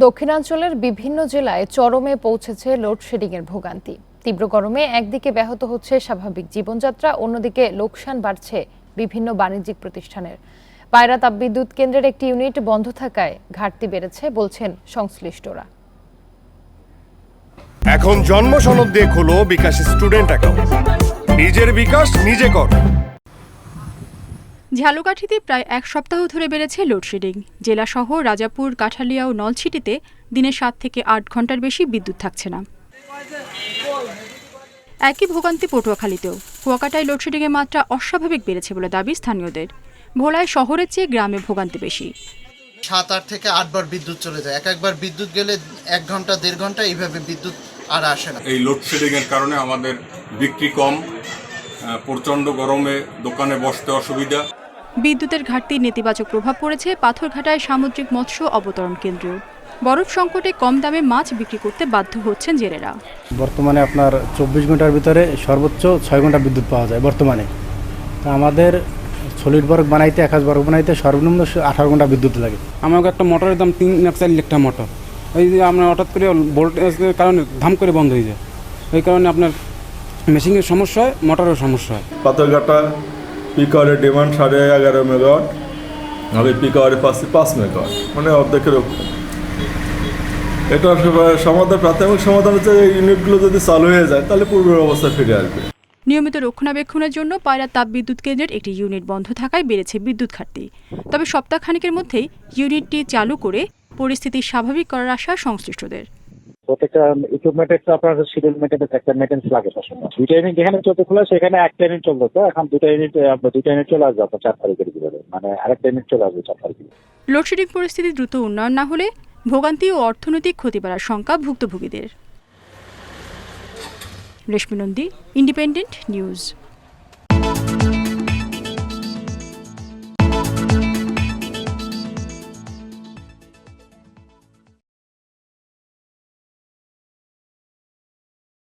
দক্ষিণাঞ্চলের বিভিন্ন জেলায় চরমে পৌঁছেছে লোডশেডিংয়ের ভোগান্তি। তীব্র গরমে একদিকে ব্যাহত হচ্ছে স্বাভাবিক জীবনযাত্রা, অন্যদিকে লোকসান বাড়ছে বিভিন্ন বাণিজ্যিক প্রতিষ্ঠানের। পায়রা তাপবিদ্যুৎ কেন্দ্রের একটি ইউনিট বন্ধ থাকায় ঘাটতি বেড়েছে বলছেন সংশ্লিষ্টরা। এখন জন্ম সনদ দিয়ে খোলো বিকাশ স্টুডেন্ট অ্যাকাউন্ট। নিজের বিকাশ নিজে কর। ঝালকাঠিতে প্রায় এক সপ্তাহ ধরে বেড়েছে লোডশেডিং। জেলাসহ রাজাপুর, কাঠালিয়া ও নলছিটিতে দিনে 7 থেকে 8 ঘন্টার বেশি বিদ্যুৎ থাকছে না। একই ভোগান্তি পটুয়াখালীতেও। কুয়াকাটায় লোডশেডিংয়ের মাত্রা অস্বাভাবিক বেড়েছে বলে দাবি স্থানীয়দের। ভোলায় শহরের চেয়ে গ্রামে ভোগান্তি বেশি। 7-8 থেকে 8 বার বিদ্যুৎ চলে যায়। একবার বিদ্যুৎ গেলে 1 ঘন্টা 1.5 ঘন্টা এইভাবে বিদ্যুৎ আর আসে না। এই লোডশেডিংয়ের কারণে আমাদের বিক্রি কম, প্রচণ্ড গরমে দোকানে বসতে অসুবিধা। বিদ্যুতের ঘাটতির নেতিবাচক প্রভাব পড়েছে পাথরঘাটায় সামুদ্রিক মৎস্য অবতরণ কেন্দ্রেও। বরফ সংকটে কম দামে মাছ বিক্রি করতে বাধ্য হচ্ছেন জেলেরা। বর্তমানে আপনার 24 ঘন্টার ভিতরে সর্বোচ্চ 6 ঘন্টা বিদ্যুৎ পাওয়া যায় বর্তমানে। তা আমাদের সলিড বরফ বানাইতে, 1 বরফ বানাইতে সর্বনিম্ন 18 ঘন্টা বিদ্যুৎ লাগে। আমাকে একটা মোটরের দাম 3-4 লাখ টাকা মোটর। এই যে আমরা হঠাৎ করে ভোল্টেজের কারণে ধাম করে বন্ধ হয়ে যায়। এই কারণে আপনার মেশিনের সমস্যা হয়, মোটরের সমস্যা হয়। পাথরঘাটা পিক আওয়ারের ডিমান্ড 11.5 মেগাওয়াট, আমি পিক আওয়ারে পাচ্ছি 5 মেগাওয়াট, মানে অর্ধেকের কম। এটা সমাধান, প্রাথমিক সমাধান হচ্ছে এই ইউনিটগুলো যদি চালু হয়ে যায় তাহলে পূর্বের অবস্থা ফিরে আসবে। নিয়মিত রক্ষণাবেক্ষণের জন্য পায়রা তাপবিদ্যুৎ কেন্দ্রের একটি ইউনিট বন্ধ থাকায় বেড়েছে বিদ্যুৎ ঘাটতি। তবে সপ্তাহখানেকের মধ্যেই ইউনিটটি চালু করে পরিস্থিতি স্বাভাবিক করার আশা সংশ্লিষ্টদের। প্রত্যেকটা ইকুইপমেন্টের তো আপনার শিডিউল মেইনটেনেন্স একটা মেইনটেনেন্স লাগে সবসময়। 2টা ইউনিট যেখানে চলতে খোলা সেখানে 1টা ইউনিট চলতো, তো এখন 2টা ইউনিট চলে আসবে আপনার 4 তারিখের ভিতরে, মানে আরেকটা ইউনিট চলে আসবে 4 তারিখে। লোডশেডিং পরিস্থিতি দ্রুত উন্নয়ন না হলে ভোগান্তি ও অর্থনৈতিক ক্ষতি বাড়ার শঙ্কা ভুক্তভোগীদের। রেশমি নন্দী, ইন্ডিপেন্ডেন্ট নিউজ।